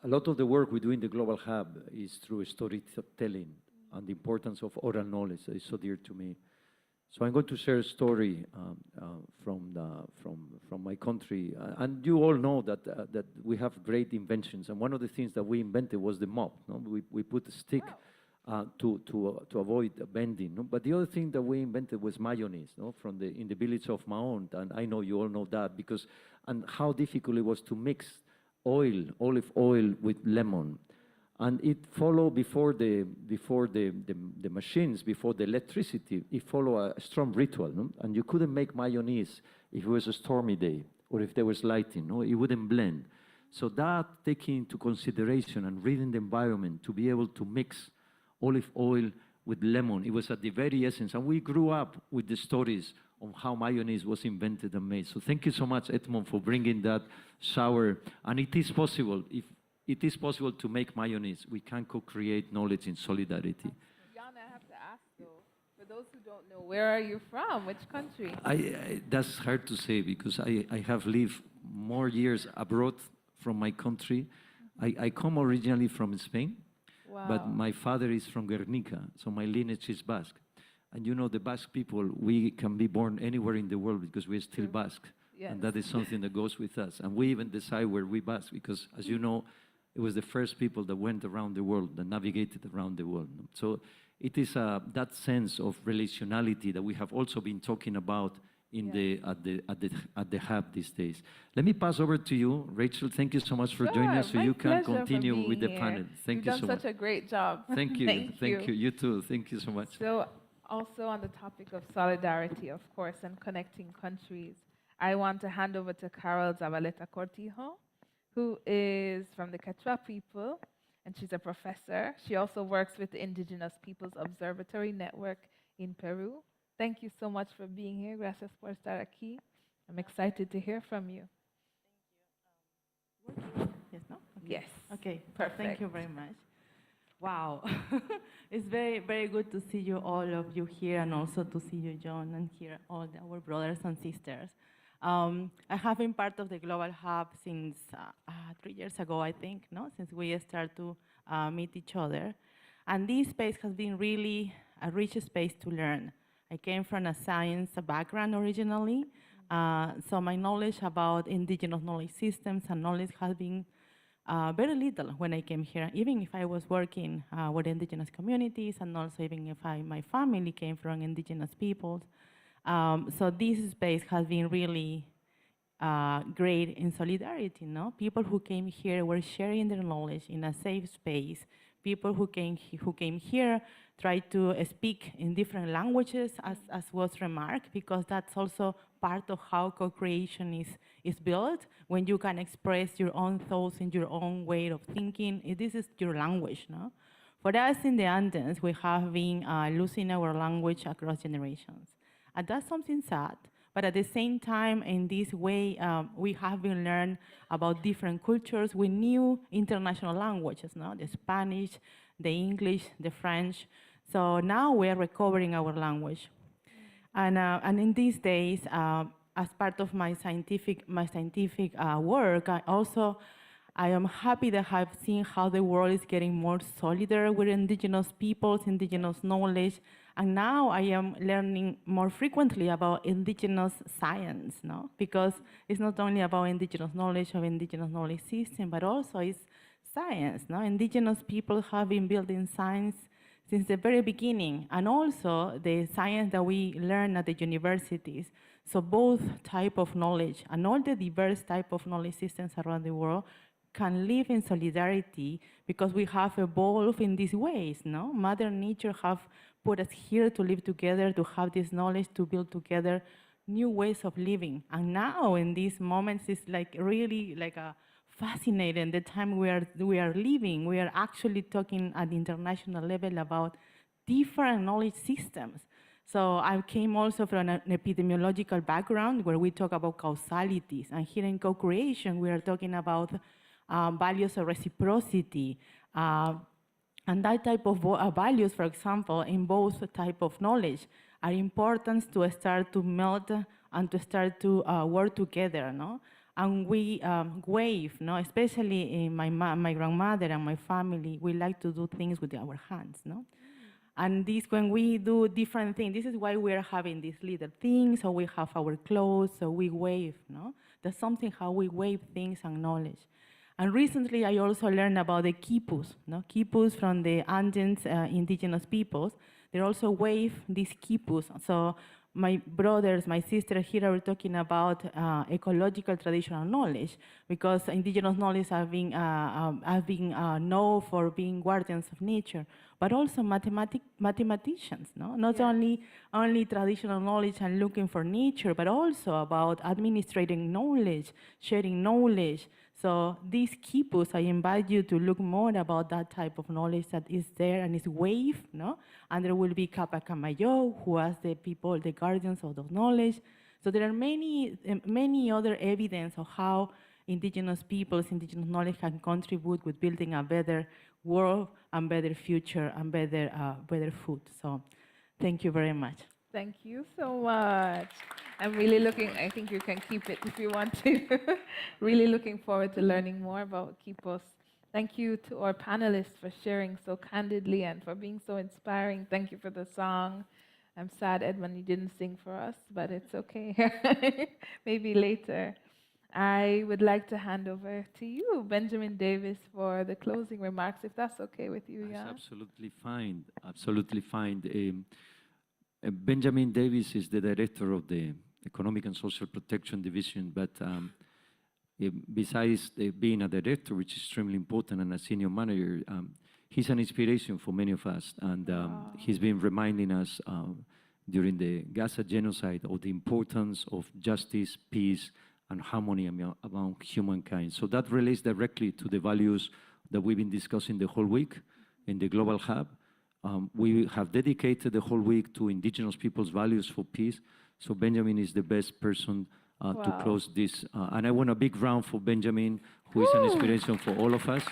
lot of the work we do in the Global Hub is through storytelling and the importance of oral knowledge that is so dear to me. So I'm going to share a story from my country. And you all know that we have great inventions. And one of the things that we invented was the mop. No? We put a stick to avoid bending. No? But the other thing that we invented was mayonnaise, no? In the village of Maon. And I know you all know that and how difficult it was to mix olive oil with lemon. And it followed before the machines, before the electricity, it followed a strong ritual. No? And you couldn't make mayonnaise if it was a stormy day or if there was lighting. No? It wouldn't blend. So that, taking into consideration and reading the environment to be able to mix olive oil with lemon, it was at the very essence. And we grew up with the stories on how mayonnaise was invented and made. So thank you so much, Edmond, for bringing that shower. And it is possible. If it is possible to make mayonnaise, we can co-create knowledge in solidarity. Jan, I have to ask, though, for those who don't know, where are you from? Which country? That's hard to say because I have lived more years abroad from my country. I come originally from Spain, Wow. but my father is from Guernica, so my lineage is Basque. And you know, the Basque people, we can be born anywhere in the world because we're still Basque. Yes. And that is something that goes with us. And we even decide where we Basque because, as you know, it was the first people that went around the world, that navigated around the world. So it is that sense of relationality that we have also been talking about in at the hub these days. Let me pass over to you, Rachel. Thank you so much for joining us, so my you can pleasure for continue being with the here. panel. Thank you You've so done much. such a great job. Thank you. Thank you. You too. Thank you so much. So, also on the topic of solidarity, of course, and connecting countries, I want to hand over to Carol Zabaleta Cortijo, who is from the Quechua people, and she's a professor. She also works with the Indigenous Peoples Observatory Network in Peru. Thank you so much for being here. Gracias por estar aquí. I'm excited to hear from you. Yes, no? Yes. Okay, Perfect. thank you very much. Wow. It's very, very good to see you, all of you here, and also to see you, John, and hear all our brothers and sisters. I have been part of the Global Hub since 3 years ago, I think, no? Since we started to meet each other. And this space has been really a rich space to learn. I came from a science background originally, so my knowledge about indigenous knowledge systems and knowledge has been very little when I came here, even if I was working with indigenous communities, and also even if my family came from indigenous peoples. So this space has been really great in solidarity, no? People who came here were sharing their knowledge in a safe space. People who came here tried to speak in different languages, as was remarked, because that's also part of how co-creation is built. When you can express your own thoughts in your own way of thinking, this is your language, no? For us in the Andes, we have been losing our language across generations. And that's something sad. But at the same time, in this way, we have been learning about different cultures with new international languages, no? The Spanish, the English, the French. So now we are recovering our language. And in these days, as part of my scientific work, I am happy that I've seen how the world is getting more solidar with indigenous peoples, indigenous knowledge. And now I am learning more frequently about indigenous science, no? Because it's not only about indigenous knowledge of indigenous knowledge system, but also it's science, no? Indigenous people have been building science since the very beginning, and also the science that we learn at the universities. So both type of knowledge and all the diverse type of knowledge systems around the world can live in solidarity because we have evolved in these ways, no? Mother Nature have put us here to live together, to have this knowledge, to build together new ways of living. And now in these moments, it's like really like a fascinating the time we are living. We are actually talking at the international level about different knowledge systems. So I came also from an epidemiological background where we talk about causalities. And here in co-creation, we are talking about values of reciprocity. And that type of values, for example, in both type of knowledge, are important to start to melt and to start to work together, no? And we wave, no? Especially in my grandmother and my family, we like to do things with our hands, no? And this, when we do different things, this is why we are having these little things, so we have our clothes, so we wave, no? That's something how we wave things and knowledge. And recently, I also learned about the quipus, no? Quipus from the Andean indigenous peoples. They also wave these quipus. So my brothers, my sister here are talking about ecological traditional knowledge, because indigenous knowledge have been known for being guardians of nature, but also mathematicians, no? Not only traditional knowledge and looking for nature, but also about administrating knowledge, sharing knowledge. So these quipus, I invite you to look more about that type of knowledge that is there and is wave, no? And there will be Capacamayo, who are the people, the guardians of those knowledge. So there are many other evidence of how indigenous peoples, indigenous knowledge can contribute with building a better world and better future and better food. So thank you very much. Thank you so much. I'm really looking, I think you can keep it if you want to. Really looking forward to learning more about Quipos. Thank you to our panelists for sharing so candidly and for being so inspiring. Thank you for the song. I'm sad, Edmund, you didn't sing for us, but it's okay. Maybe later. I would like to hand over to you, Benjamin Davis, for the closing remarks, if that's okay with you, That's yeah? absolutely fine. Absolutely fine. Benjamin Davis is the director of the Economic and Social Protection Division, but besides being a director, which is extremely important, and a senior manager, he's an inspiration for many of us. And he's been reminding us during the Gaza genocide of the importance of justice, peace, and harmony among humankind. So that relates directly to the values that we've been discussing the whole week in the Global Hub. We have dedicated the whole week to Indigenous peoples' values for peace. So Benjamin is the best person to close this. And I want a big round for Benjamin, who is an inspiration for all of us.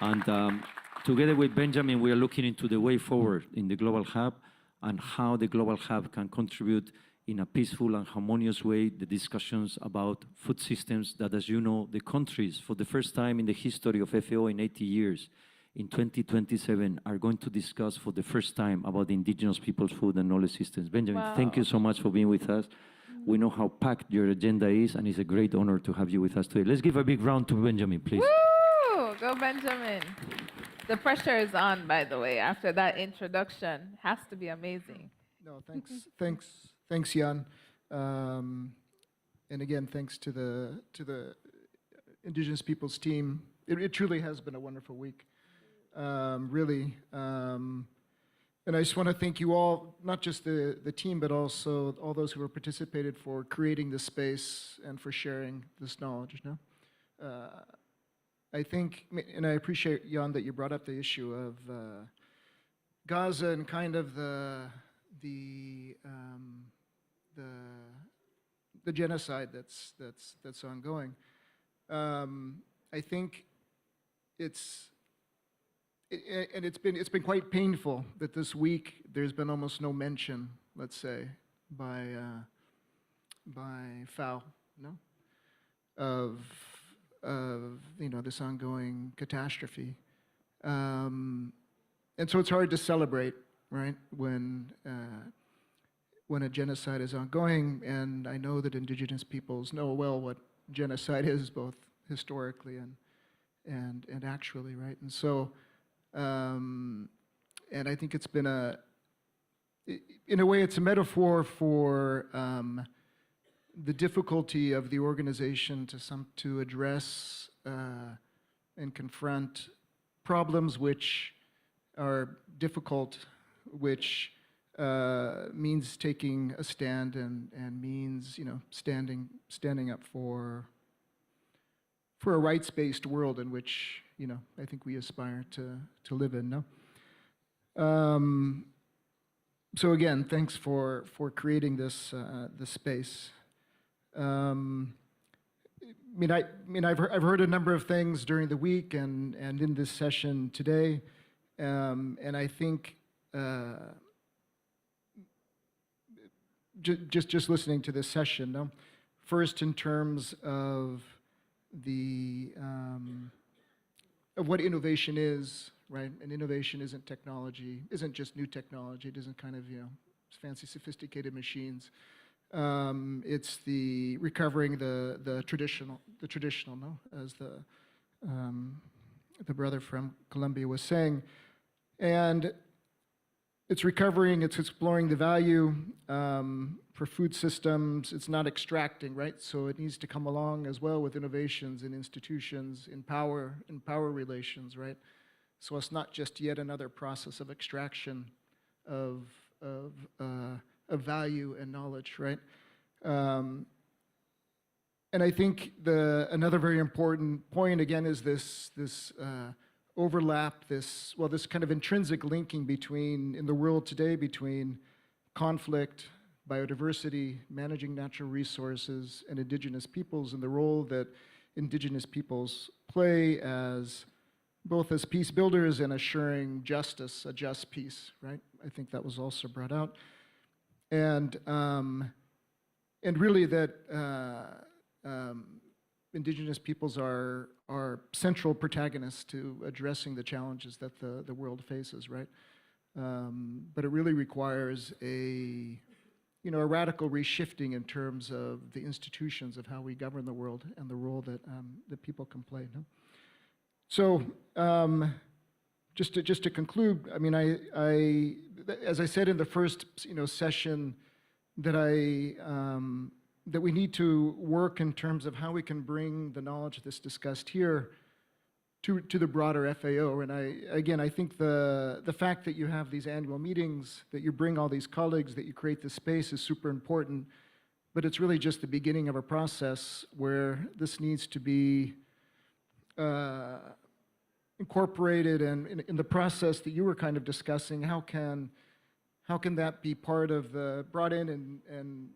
And together with Benjamin, we are looking into the way forward in the Global Hub and how the Global Hub can contribute in a peaceful and harmonious way the discussions about food systems that, as you know, the countries, for the first time in the history of FAO in 80 years, in 2027, are going to discuss for the first time about the indigenous people's food and knowledge systems. Benjamin, thank you so much for being with us. We know how packed your agenda is, and it's a great honor to have you with us today. Let's give a big round to Benjamin, please. Woo! Go, Benjamin. The pressure is on, by the way, after that introduction. Has to be amazing. No, thanks, Jan. And again, thanks to the Indigenous Peoples team. It truly has been a wonderful week, really. And I just want to thank you all, not just the team, but also all those who have participated for creating this space and for sharing this knowledge. I think, and I appreciate, Jan, that you brought up the issue of Gaza and kind of the genocide that's ongoing. I think it's been quite painful that this week there's been almost no mention, let's say, by FAO, of this ongoing catastrophe, and so it's hard to celebrate, right, when a genocide is ongoing. And I know that Indigenous peoples know well what genocide is, both historically and actually, right? And so, and I think it's been in a way, it's a metaphor for the difficulty of the organization to address and confront problems which are difficult, which means taking a stand and means standing up for a rights-based world in which I think we aspire to live in. No. So again, thanks for creating this space. I've heard a number of things during the week and in this session today, and I think just listening to this session, no? First in terms of of what innovation is, right? And innovation isn't technology, isn't just new technology. It isn't kind of fancy, sophisticated machines. It's the recovering the traditional, no, as the brother from Colombia was saying, and it's recovering. It's exploring the value for food systems. It's not extracting, right? So it needs to come along as well with innovations in institutions, in power relations, right? So it's not just yet another process of extraction of value and knowledge, right? And I think another very important point again is this overlap, this kind of intrinsic linking in the world today between conflict, biodiversity, managing natural resources, and Indigenous peoples, and the role that Indigenous peoples play both as peace builders and assuring justice, a just peace, right? I think that was also brought out. And really that Indigenous peoples are central protagonists to addressing the challenges that the world faces, right? But it really requires a radical reshifting in terms of the institutions of how we govern the world and the role that that people can play. No? So, just to conclude, I mean, as I said in the first session, that that we need to work in terms of how we can bring the knowledge that's discussed here to the broader FAO. And I think the fact that you have these annual meetings, that you bring all these colleagues, that you create this space is super important, but it's really just the beginning of a process where this needs to be incorporated, and in the process that you were kind of discussing, how can that be part of the brought in and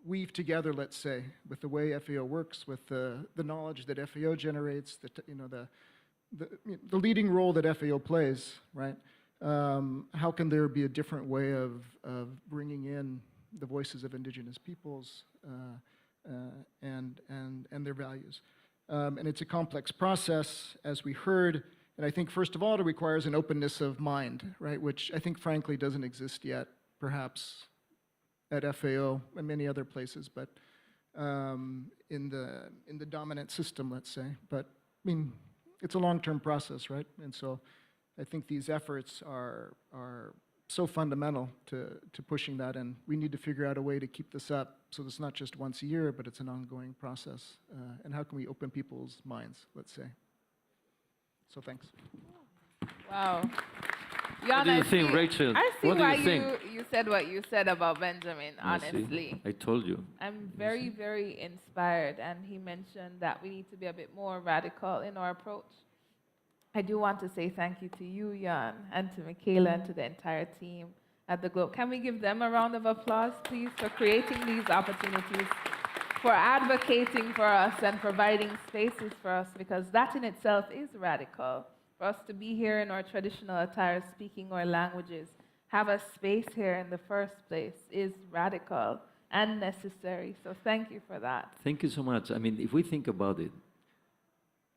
weave together, let's say, with the way FAO works, with the knowledge that FAO generates, the leading role that FAO plays, right? How can there be a different way of bringing in the voices of indigenous peoples and their values? And it's a complex process, as we heard, and I think first of all it requires an openness of mind, right? Which I think frankly doesn't exist yet, perhaps at FAO and many other places, but in the dominant system, let's say. But I mean, it's a long-term process, right? And so I think these efforts are so fundamental to pushing that, and we need to figure out a way to keep this up so it's not just once a year, but it's an ongoing process. And how can we open people's minds, let's say? So thanks. Wow. What do you think, Rachel? I see What do why you think? you said what you said about Benjamin, honestly. I told you. I'm very, very inspired, and he mentioned that we need to be a bit more radical in our approach. I do want to say thank you to you, Jan, and to Michaela, and to the entire team at the Globe. Can we give them a round of applause, please, for creating these opportunities, for advocating for us and providing spaces for us, because that in itself is radical. For us to be here in our traditional attire, speaking our languages, have a space here in the first place is radical and necessary. So thank you for that. Thank you so much. I mean, if we think about it,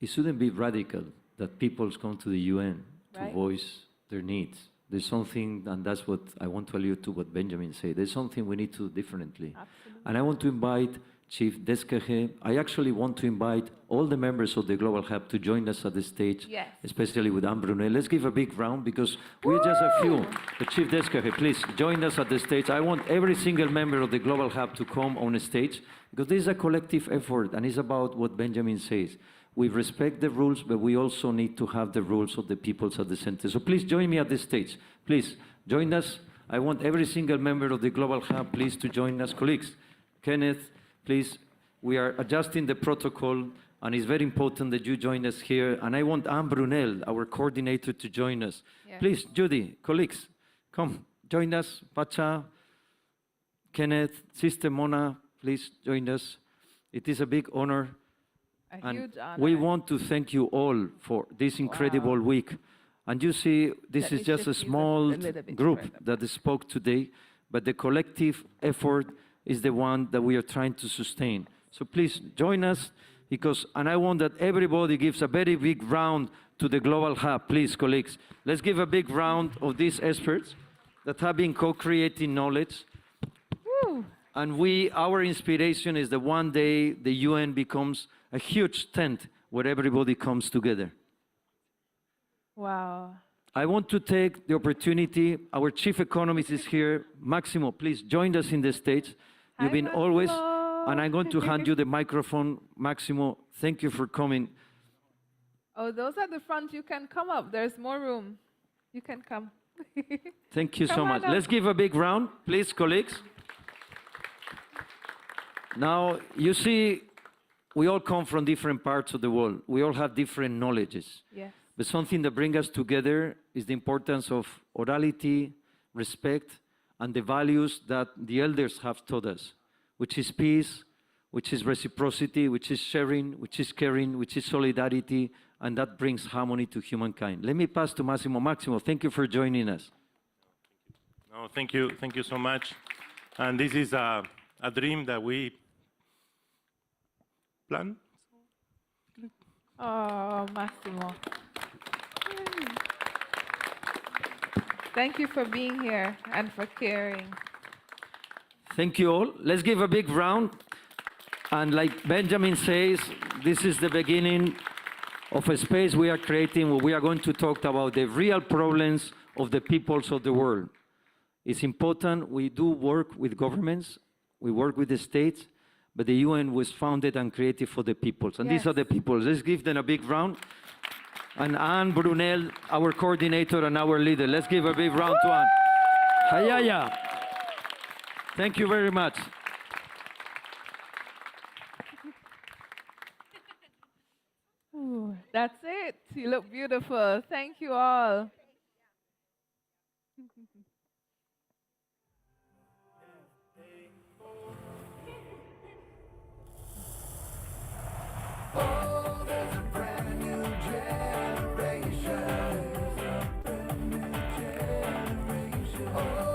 it shouldn't be radical that peoples come to the UN to voice their needs. There's something, and that's what I want to allude to what Benjamin said, there's something we need to do differently. Absolutely. And I want to invite Chief Deskeje. I actually want to invite all the members of the Global Hub to join us at the stage, especially with Anne Brunel. Let's give a big round because we're just a few. The Chief Deskeje, please join us at the stage. I want every single member of the Global Hub to come on the stage because this is a collective effort, and it's about what Benjamin says. We respect the rules, but we also need to have the rules of the peoples at the center. So please join me at this stage. Please join us. I want every single member of the Global Hub, please, to join us. Colleagues, Kenneth, please, we are adjusting the protocol, and it's very important that you join us here. And I want Anne Brunel, our coordinator, to join us. Yes. Please, Judy, colleagues, come, join us. Pacha, Kenneth, Sister Mona, please join us. It is a big honor. A huge honor. We want to thank you all for this incredible week. And you see, this is just a small group that spoke today, but the collective effort is the one that we are trying to sustain. So please join us, and I want that everybody gives a very big round to the Global Hub. Please, colleagues, let's give a big round of these experts that have been co-creating knowledge. Woo. And our inspiration is that one day the UN becomes a huge tent where everybody comes together. Wow. I want to take the opportunity, our chief economist is here. Maximo, please join us in the stage. You've been always, and I'm going to hand you the microphone. Maximo, thank you for coming. Oh, those at the front, you can come up. There's more room. You can come. Thank you so much. Let's give a big round, please, colleagues. Now, you see, we all come from different parts of the world. We all have different knowledges. Yes. But something that brings us together is the importance of orality, respect, and the values that the elders have taught us, which is peace, which is reciprocity, which is sharing, which is caring, which is solidarity, and that brings harmony to humankind. Let me pass to Massimo. Maximo, thank you for joining us. No, thank you so much. And this is a dream that we plan. Oh, Massimo. Thank you for being here and for caring. Thank you all. Let's give a big round. And like Benjamin says, this is the beginning of a space we are creating where we are going to talk about the real problems of the peoples of the world. It's important. We do work with governments. We work with the states. But the UN was founded and created for the peoples. And these are the peoples. Let's give them a big round. And Anne Brunel, our coordinator and our leader. Let's give a big round to Anne. Hayaya. Thank you very much. Ooh, that's it. You look beautiful. Thank you all. Oh, there's a brand new generation. There's a brand new generation. Oh,